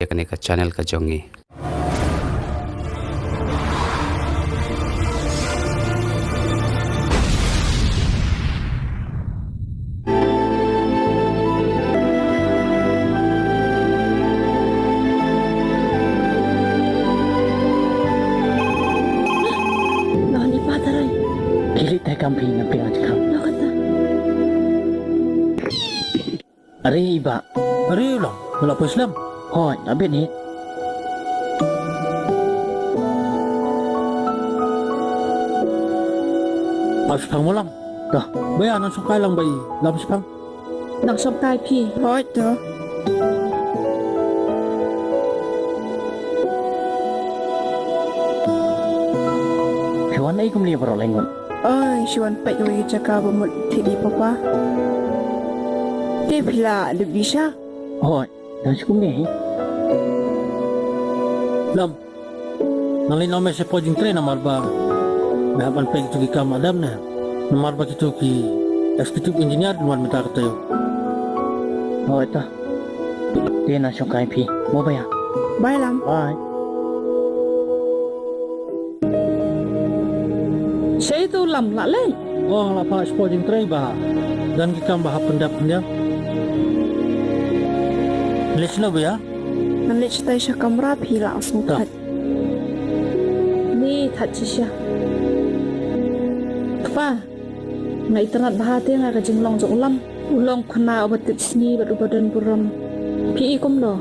करने का चैनल का जोंगी Nani pataray. Kili tayo kamping ng pinagkakam. Nakata. Ari iba. Ari lang, wala po Islam. Hoy, abin ni. Pagspang mo lang. Dah, Bayanan sukay lang ba lam spang? Nang sop kay pi. Hoy to. Kawan ay kumli para lengon. Ôi, Xuân bạch rồi cho cả một thị đi papa. Tiếp là được đi sao? Hoy, dah cukup ni. Lam. Nalinaw may sa pwedeng tren na marba. Nahapan pa ito kay madam na. Na marba kito ki executive engineer duman mata tayo. Hoy ta. Dia nak syukai pi. Mau bayar? Bye lắm. Bye. Saya tu lam lạ lên. Oh, la pa sa pwedeng tren ba? Dan kikam ba pendap niya? Let's know ba ya? Nang lịch tay sa camera pi lạ xuống Dạ. thật. Ni thật chứ sao? Pa, ngay internet bahati nga kajing long sa ulam. Ulong kuna obat sini badan buram. Pi ikom do.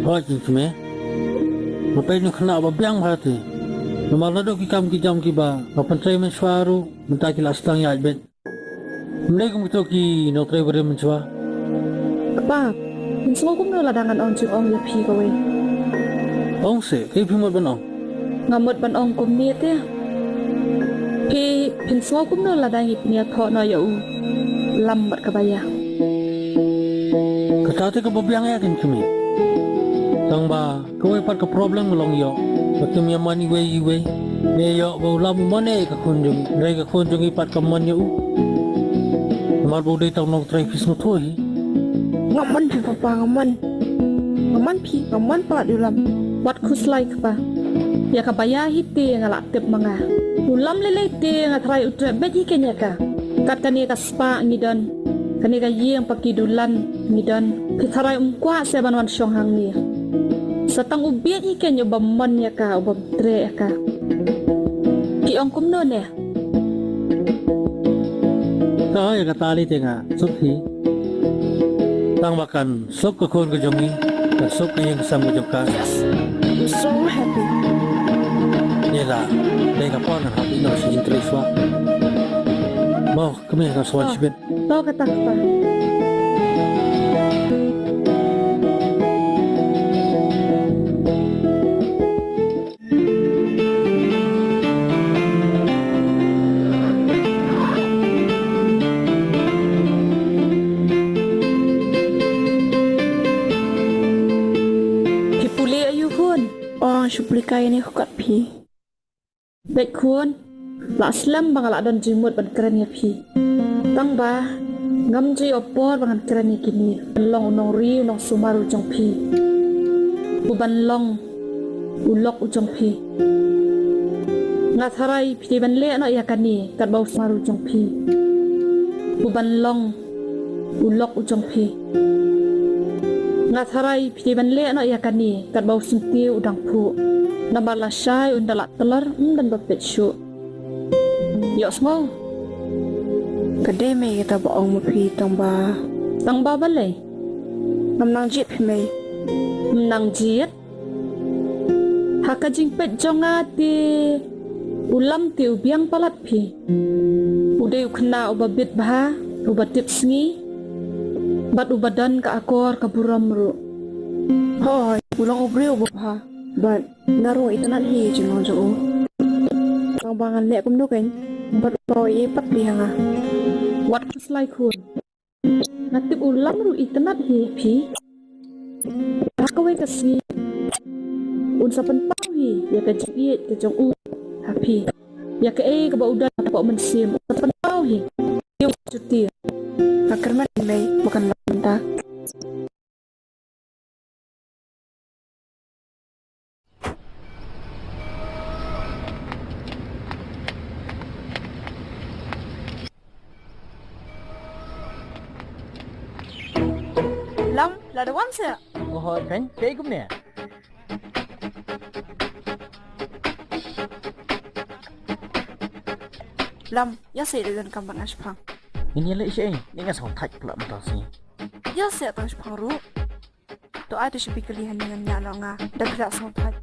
Hoy, kime. Mapay nyo kana ba biyang hati? Namal na do kikam kijam kiba. Mapantay man swaru. Mantay kila astang yalbet. Mulai kung ito ki no driver man swa. Pa, mình sống cũng như là đang ăn ông chừng ông ya pi ka we. Ong se, kay pimot ban ong. Ngamot ban ông kum ni te. Pi pin sống cũng như là đang hip ni tho na ya u. Lam mat ka baya. Katate ka babiyang yakin kami. Tang ba, kawai pat ka problem ngalong yo. Bakim ya mani iwe. Ne yo ba ulam mane ka kunjung. Rai ka kunjung ipat ka man yo. Mar bo day tang no try fis no toy. Ngaman pi papa ngaman. Ngaman pi ngaman pa di ulam. Wat kuslay ka pa. Ya ka baya hiti nga laktip mga. Ulam lele te nga try utre bet hi kenya ka. Kat kani ka spa ngidon. Kani ka yeng pakidulan ngidon. Pitharay umkwa sa banwan syong hang ni. Sa tang ubiet hi kenya bamman ya ka ubam tre ya ka. Ki ong kumno ne. Ta ya katali te nga sukhi. Tang makan sok ka kun ka jongi. Ka sok ka yang kasam ka jong ka. I'm so happy. Nila, day ka po na happy no si interest wa. Mau kami ka swan sibet. To ka tak pa. Pipuli ayu hun. Oh, suplikay ni hukat pi. Baik kun, la slam bang la dan jimut ban keren ya pi. Tang ba, ngam ji opor bang keren ni kini. Long nong ri nong sumaru jong pi. Uban long, ulok ujong pi. Ngatharay pi ban le no ya kani kat bau sumaru jong pi. Uban long, ulok ujong pi. Ngatharay pi ban le no ya kani kat bau sunti udang pu. Nabala syai undalak telar dan bapet syuk. Yok semua. Kedai me kita baong mapi tangba. Tangba balai. Namnang jit pi me. Namnang jit. Haka jingpet jonga ti ulam ti ubiang palat pi. Uday ukna ubabit baha, ubatip sengi. Bat ubadan ka akor ka buram ru. Hoy, ulang ubri ubah. But naro ito na hi jeng jo. Ang bangan le kum duken. But boy pat biha nga. What was like hun? Natip ulam ru ito na hi pi. Hakaway kasi. Unsa pan pawi ya ka jiit ka jong u. Happy. Ya ka ka ba udan pa man sim. Unsa pan pawi. Yung cuti. Kakarman may bukan lanta. Lada wan se. Oh, kan? Kayak kum ni. Lam, ya se dengan kamban ashpang. Ini lek sih. Ni kan song thaj pula mentah sini. Ya se tang ashpang ru. To ada shi pikelihan dengan nya nga. Da pira song thaj.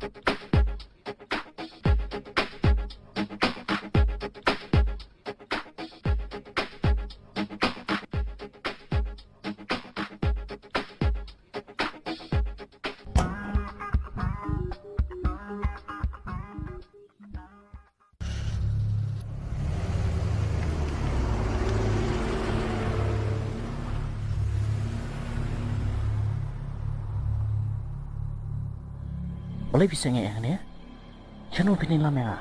Boleh bisa nggak yang ni? Channel pinin lama ya.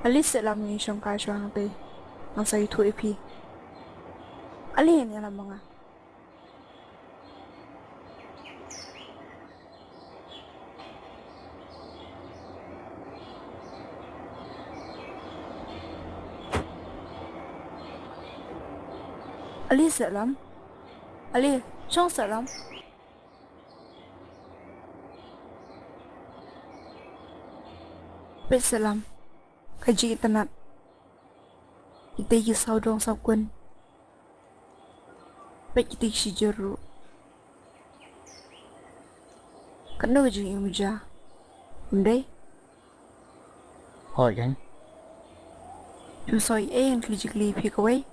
Ali se lam ni shong kai shong te. Ang sa itu epi. Ali ni lam nga. Ali se lam. Ali, shong se lam. Salam, kaji tanat. Kita yisau dong sabkun. Baik kita isi jeru. Kena kaji imuja. Undai, Hỏi kan? yusoi yang kaji pikawai.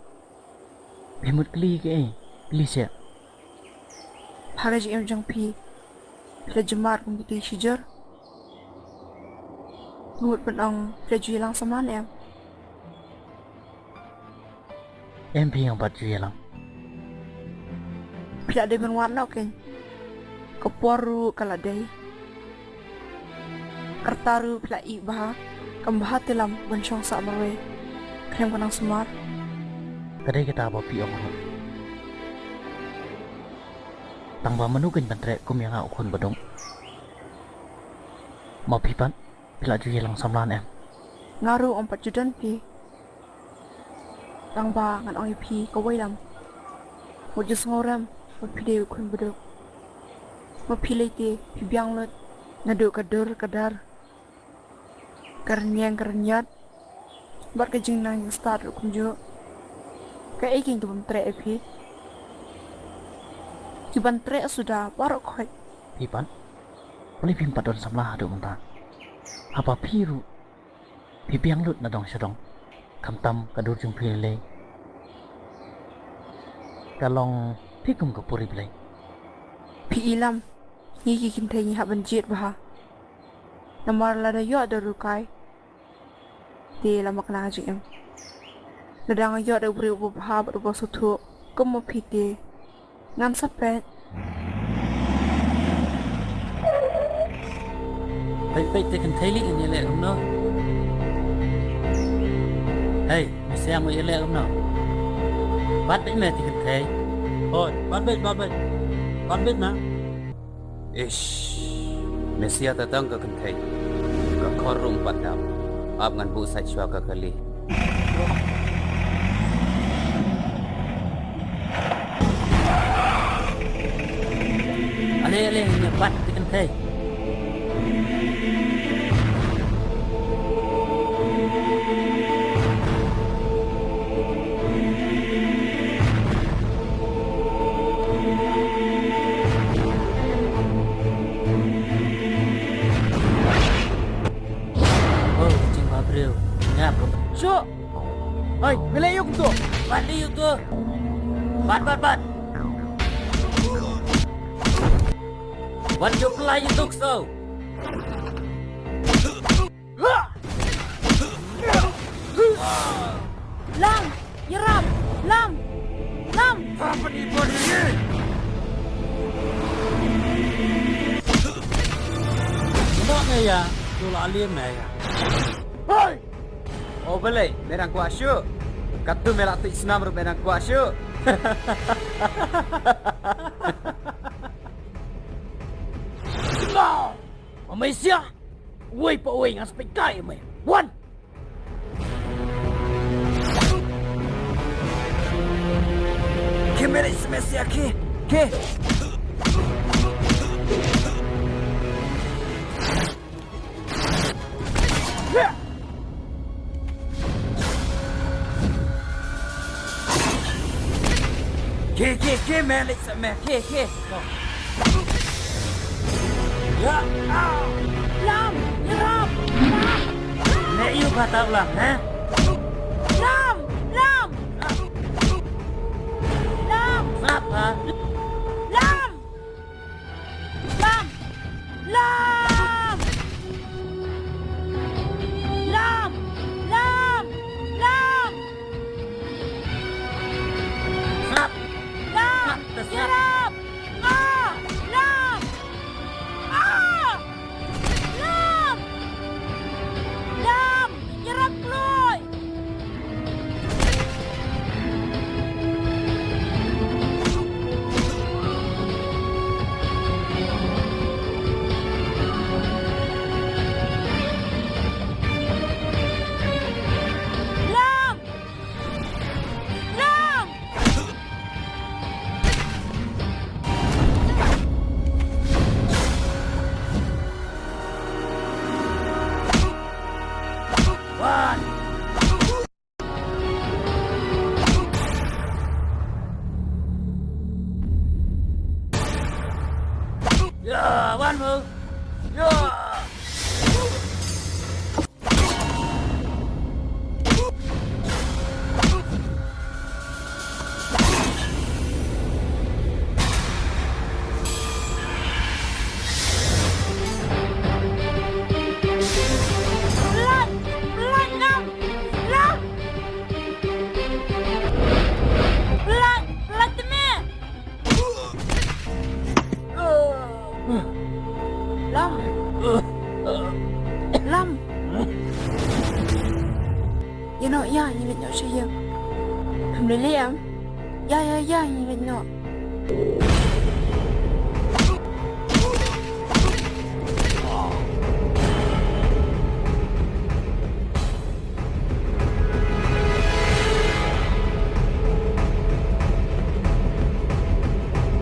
Bimut keli ke? Keli siap. Hagaji imujang pi. Bila jemar pun kita isi jer. Ngut penong kerja hilang sama ni em. Em phi yang baju yang lang. Bila ada benwarna kan. Keporu kaladai. Kertaru bila ibah. Kembah telam bencong sak marwe. Krem kenang semar. Kadai kita apa pi orang. Tang ba menu kan bantre kum yang aku kun badong. Mau pipan. Bila juga lang samlan em. Ngaru om pajudan pi. Tang ba ngan oi pi kawai lam. Wajus ngoram. Mapide kun beduk. Mapilai te pi biang lut. Ngadu kadur kadar. Kernyat. Bar kejing nang start kunjo. Ka iking tu bantre pi. Ki bantre sudah barok khoi. Pipan. Boleh pimpat don samlah adu mentah. Apa piru? Pipi yang lut na dong syadong. Kamtam kadur jung pilih. Kalong pikum ke puri bilai. Pi ilam. Ngiki kintai ngi hak banjit bah. Namar lada yo ada rukai. Di lama kena ngaji em. Ladang yo ada beri ubah bah berubah sutu. Kamu piti. Ngan sapet. Baik-baik tekan teli ini lek umno. Hey, mesti amu lek umno. Bat baik mesti tekan teli. Oh, banbet na. Ish, Mesia datang ke kentai. Ke korum padam. Ab ngan bu sai chua ke kali. Ale ini bat tekan teli. Syuk! Hei, bila yuk tu? Bat yuk tu! Bat! Bat yuk pelai yuk tu so! Lam! Yeram! Lam! Apa ni buat ini? Nak ni ya, tu alim ni ya. Hei! Oh boleh, merang ku asyuk. Katu melak tu isnam ru merang ku asyuk. Mau! Malaysia! Wei pa wei ngas pekai mai. One! Kamera semestinya ke? Ke mẹ lịch sợ mẹ ke ya Lam, Ram, mẹ yêu bà tao làm hả Lam, Lam, Lam, pháp hả Lam, Lam, Lam, Lam, Lam, Lam, pháp Lam, Lam, Ram, Lam, Lam, Lam, Ram keluar. Lam, Lam. one yeah one move yeah Pelan, pelan, Lam, Lam. Pelan, pelan temir. Lam, Lam. You know, yeah, you let know show you. Really, yeah, you let know.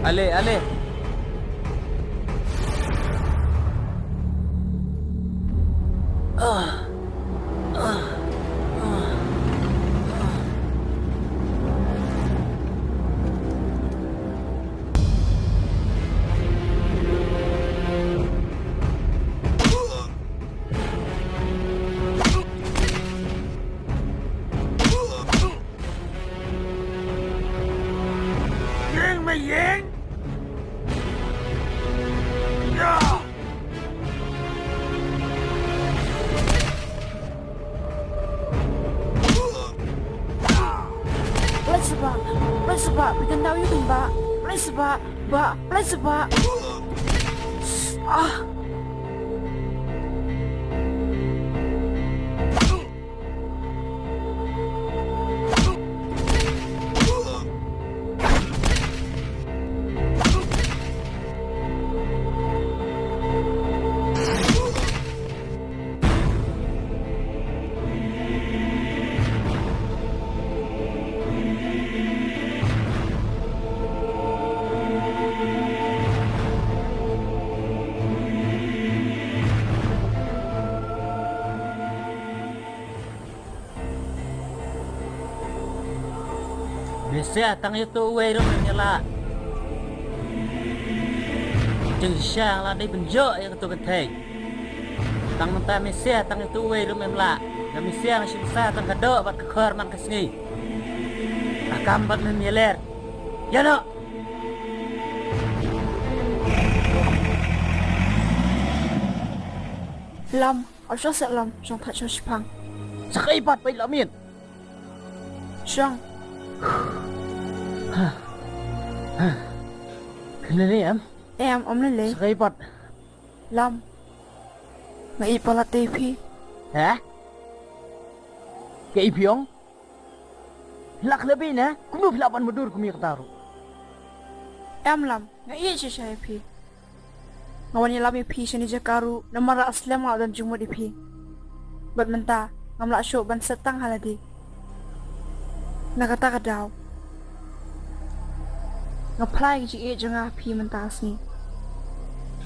Ale Giang mày giang yeah Pelan sebab, bikin tahu you Mbak. Pelan sebab, Mbak, pelan sebab. Bisa tang itu uai rum nyala. Chừng sang là đây bên dọ yang tu ketai. Tang mentah Mesia tang itu uai rum emla. Na Mesia na simsa tang kado bat kekhar man kesni. Akam bat memeler. Ya no. Lam, ở chỗ sợ Lam, trong thật cho Shipang. Sakai pat pai lamin. Trong, Kenali em lên lấy. Sakai pat. Lam, mày pala TV. Ha? Kay Ipyong? Lak lebih na? Kuno pilapan madur kumi kataru. Em Lam, ngai je saya pi. Ngawani Lam pi sini je karu, namara aslam ngau dan jumut pi. Bat menta, ngamla syok ban setang haladi. Nakata kadau. Ngaplai je jengah pi menta asni.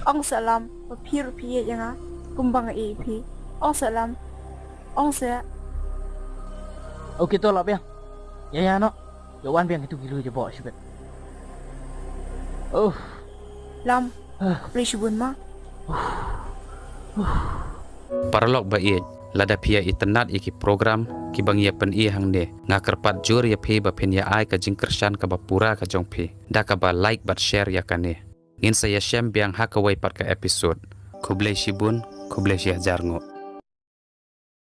ong salam pir pi yang kumbang ep ong salam ong se Okey tolak biang. Ya no. Jawan biang itu gila je bawa sibet. lam plishbun ma Paralog ba iet lada pia itenat iki program ki bang ya pen i hang ne ngakerpat jur ya phe ba pen ya ai ka jingkersan ka ba pura ka jong phe da ka ba like bat share ya kane ngin saya shem biang hakawai pat ka episode kublai shibun kublai syah jarngo